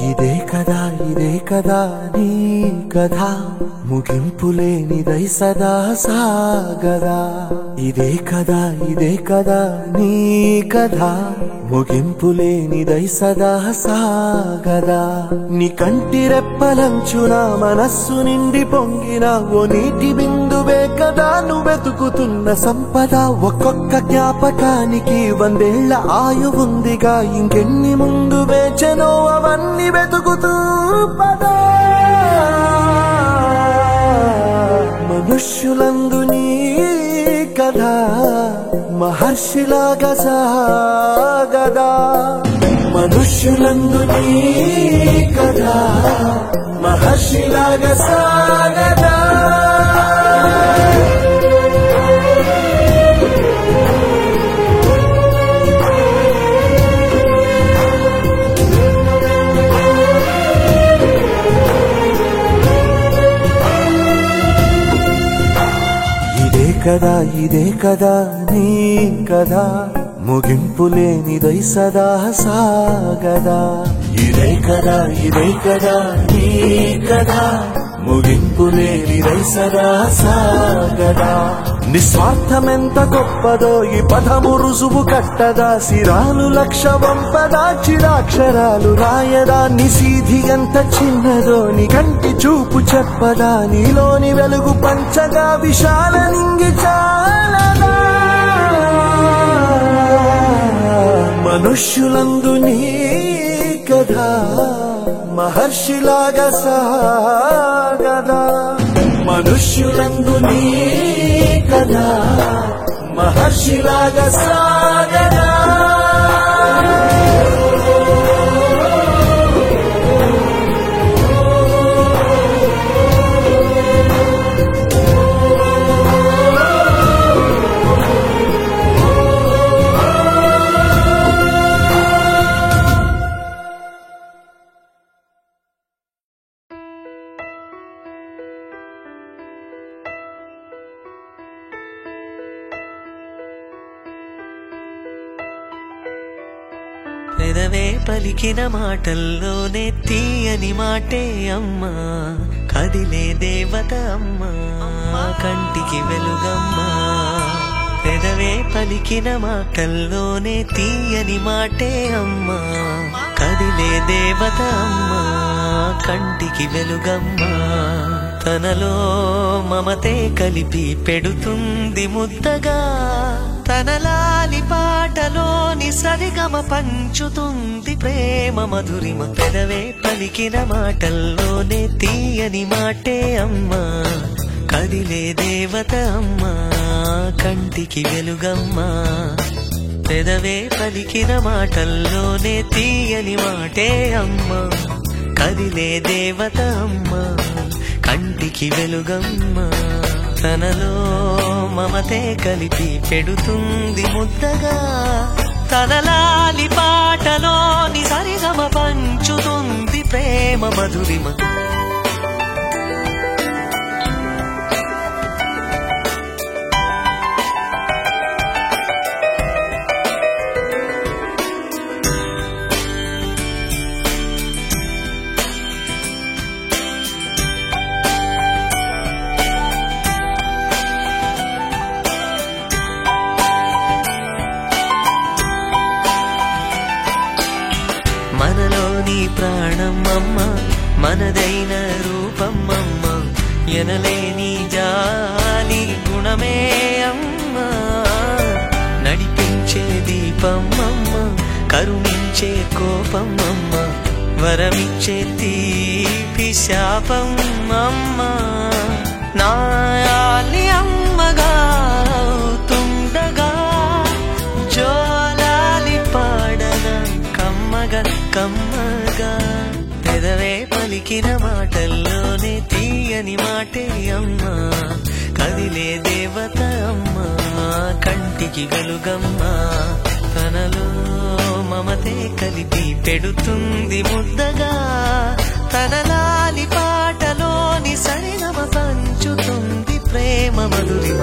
ఇదే కదా నీ కథ ముగింపులేనిదై సదా సాగదా. ఇదే కదా నీ కథ ముగింపులేనిదై సదా సాగదా. నీ కంటి రెప్పలంచున మనస్సు నిండి పొంగిన ఓ నీటి బిందువే కదా నువ్వెతుకుతున్న సంపద. ఒక్కొక్క జ్ఞాపకానికి 100 ఏళ్ల ఆయువుందిగా, ఇంకెన్ని ముందు వేచెనో అవన్నీ వెతుకుతూ పదా. మనుష్యులందు నీ కథ మహర్షిలాగా సాగదా. మనుష్యులందు నీ కథ మహర్షిలాగా సాగదా. ఇదే కదా నీ కదా ముగింపులేనిదై సదా సాగదా. ఇదే కదా నీ కదా ముగింపులేనిదై సదా సాగదా. నిస్వార్థమెంత గొప్పదో ఈ పదము రుజువు కట్టదా. సిరాలు 1,00,000 వంపదా, చిరాక్షరాలు రాయదా. నిశీధి ఎంత చిన్నదో నీ కంటి చూపు చెప్పదా. నీలోని వెలుగు పంచగా విశాల నింగి చాలదా. మనుష్యులందు నీ కథ మహర్షిలాగా సాగదా. మనుష్యులందు నీ కథ మహర్షిలాగా సాగదా. పెదవే పలికిన మాటల్లోనే తీయని మాటే అమ్మా. కదిలే దేవత అమ్మా, కంటికి వెలుగమ్మా. పెదవే పలికిన మాటల్లోనే తీయని మాటే అమ్మా. కదిలే దేవత అమ్మా, కంటికి వెలుగమ్మా. తనలో మమతే కలిపి పెడుతుంది ముద్దగా. తనలాలి పాటలోని సరిగమ పంచుతుంది ప్రేమ మధురిమ. పెదవే పలికిన మాటల్లోనే తీయని మాటే అమ్మా. కదిలే దేవత అమ్మా, కంటికి వెలుగమ్మా. పెదవే పలికిన మాటల్లోనే తీయని మాటే అమ్మా. కదిలే దేవత అమ్మా, కంటికి వెలుగమ్మా. తనలో మమతే కలిపి పెడుతుంది ముద్దగా. తనలాలి పాటలోని సరిగమ పంచుతుంది ప్రేమ మధురిమ. మనలోని ప్రాణమమ్మ, మనదైన రూపమ్మమ్మ. ఎనలేని జాలి గుణమే అమ్మా. నడిపించే దీపమ్మమ్మ, కరుణించే కోపమ్మమ్మ. వరమిచ్చే తీపి శాపమ్మమ్మ. నాయాలి అమ్మగా అవుతుండగా జోలాలి పాడన కమ్మగా కమ్మగా. పెదవే పలికిన మాటల్లోనే తీయని మాటే అమ్మా, కదిలే దేవత అమ్మా, కంటికి వెలుగమ్మా, తనలో మమతే కలిపి పెడుతుంది ముద్దగా, తన లాలి పాటలోని సరిగమ పంచుతుంది ప్రేమ మధురిమ.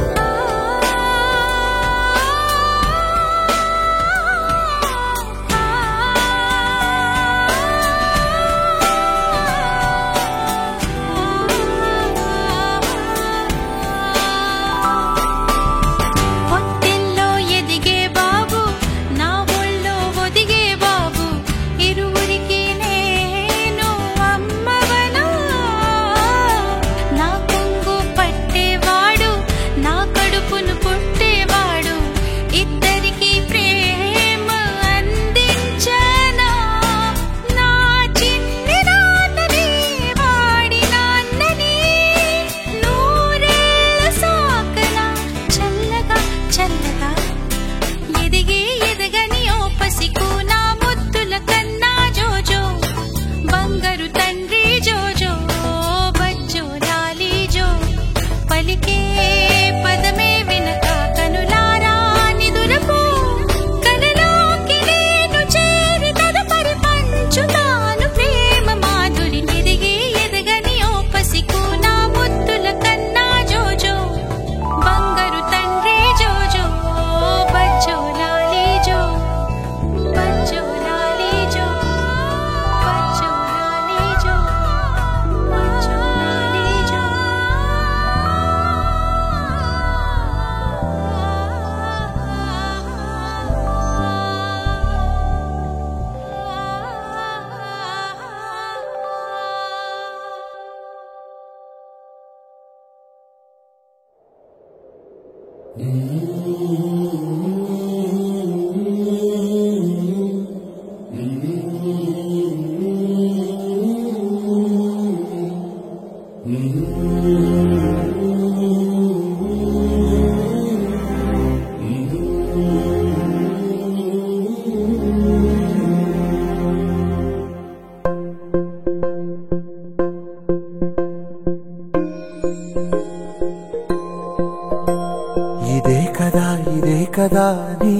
ఇదే కదా నీ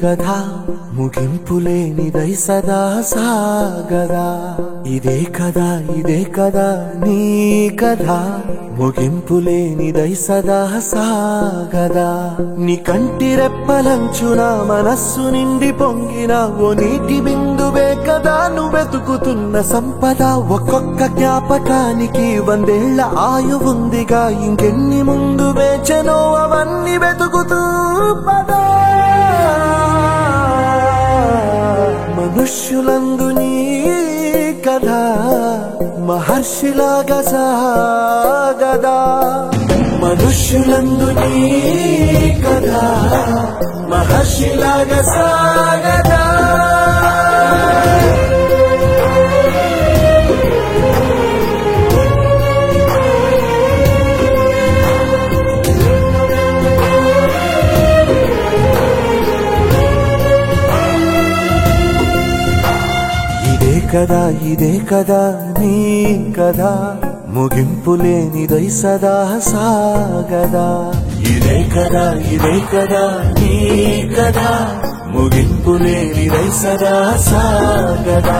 కథ, ముగింపులేనిదై సదా సాగదా. ఇదే కదా నీ కథ, ముగింపులేనిదై సదా సాగదా. నీ కంటి రెప్పలంచున మనస్సు నిండి పొంగిన ఓ నీటి బిందువే కదా నువ్వెతుకుతున్న సంపద. ఒక్కొక్క జ్ఞాపకానికి 100 ఏళ్ల ఆయువుందిగా, ఇంకెన్ని ముందు వేచనో అవన్నీ వెతుకుతూ పదా. మనుష్యులందు నీ కథ మహర్షిలాగా సాగదా. మనుష్యులందు నీ కథ మహర్షిలాగా సాగదా. ఇదే కదా నీ కదా, ముగింపులేనిదై సదా సాగదా. ఇదే కదా నీ కదా, ముగింపులేనిదై సదా సాగదా.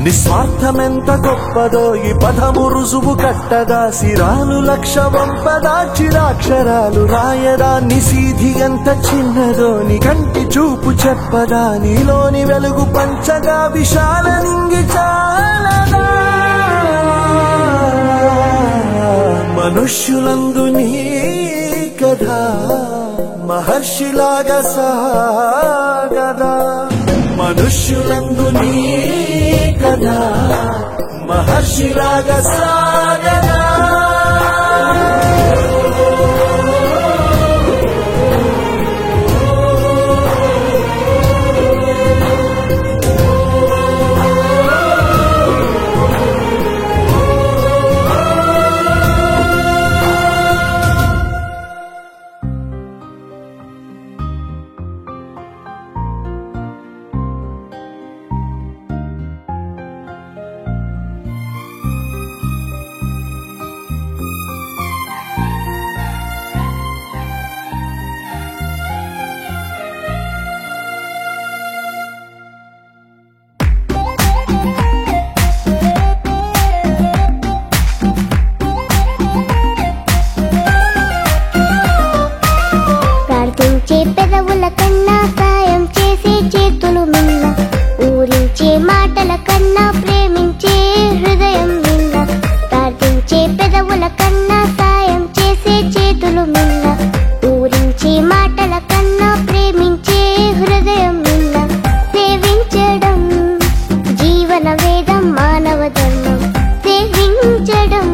నిస్వార్థమెంత గొప్పదో ఈ పదము రుజువు కట్టదా. శిరాలు 1,00,000 వంపదా, చిరాక్షరాలు రాయదా. నిశీధి ఎంత చిన్నదో నీ కంటి చూపు చెప్పదా. నీలోని వెలుగు పంచగా విశాల నింగి చాలదా. మనుష్యులందు నీ కథ మహర్షిలాగా సాగదా. మనుష్యులందు నీ కథ మహర్షిలాగా సాగదా. కన్నా ప్రేమించే హృదయం మిన్న, ప్రార్థించే పెదవుల కన్నా సాయం చేసే చేతులు మిన్న, ఊరించే మాటల కన్నా ప్రేమించే హృదయం మిన్న. సేవించడం జీవన వేదం మానవ ధర్మం, సేవించడం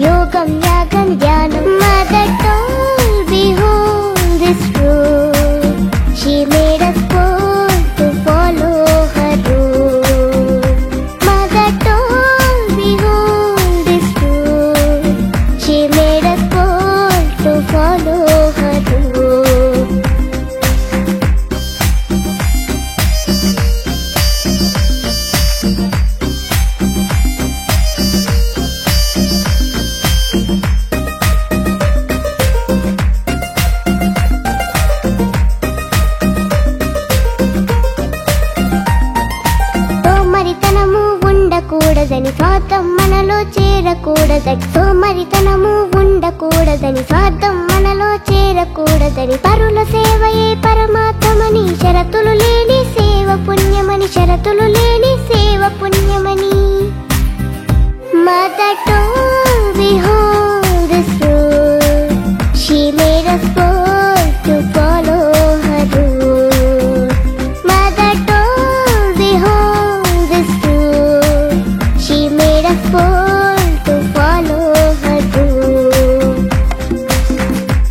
యోగం యాగం ధ్యానం. Mother told behold this road, she made us bold to follow her road. Mother told behold this road, she made us bold to follow her road. సోమరితనము ఉండకూడదని స్వార్థం మనలో చేరకూడదని, సోమరితనము ఉండకూడదని స్వార్థం మనలో చేరకూడదని, పరుల సేవయే పరమాత్మని, షరతులు లేని సేవ పుణ్యమని, షరతులు లేని సేవ పుణ్యమని. Mother told behold this road, she made us bold to follow her road. Mother told behold this road, she made us bold to follow her road.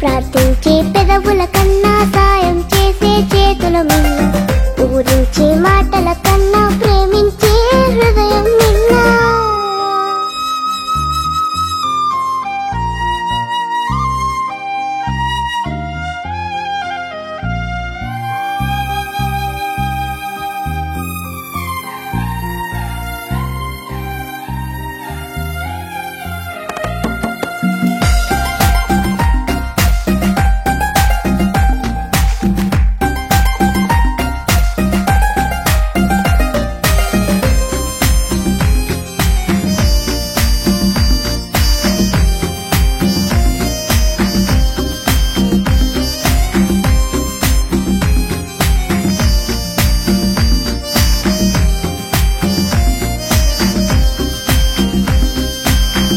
ప్రార్థించే పెదవుల కన్నా సాయం చేసే చేతుల మిన్న, ఊరించే మాటల కన్నా ప్రేమించే హృదయం మిన్న.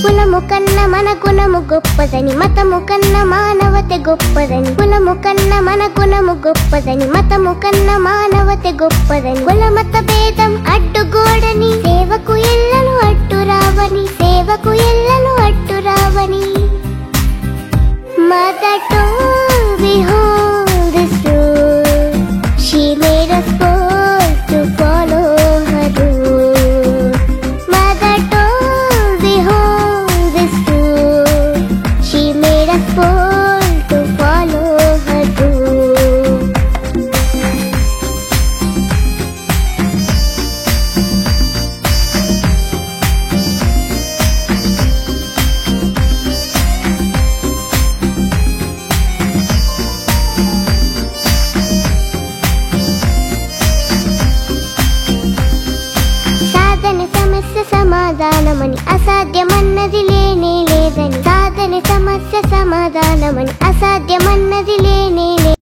కులము కన్నా మన గుణము గొప్పదని, మతము కన్నా మానవత గొప్పదని, కులము కన్నా మన గుణము గొప్పదని, మతము కన్నా మానవత గొప్పదని, కులమత భేదం అడ్డుగోడని, సేవకు ఎల్లను అడ్డు రావని, సేవకు ఎల్లను అడ్డు రావని. Mother told behold this road, she made us bold to follow her road. Mother told behold this road, she made us bold to follow her road. సాధన సమస్య సమాధానమని, అసాధ్యమన్నది లేనే లేదని, సాధన సమస్య సమాధానమని, అసాధ్యమన్నది లేనే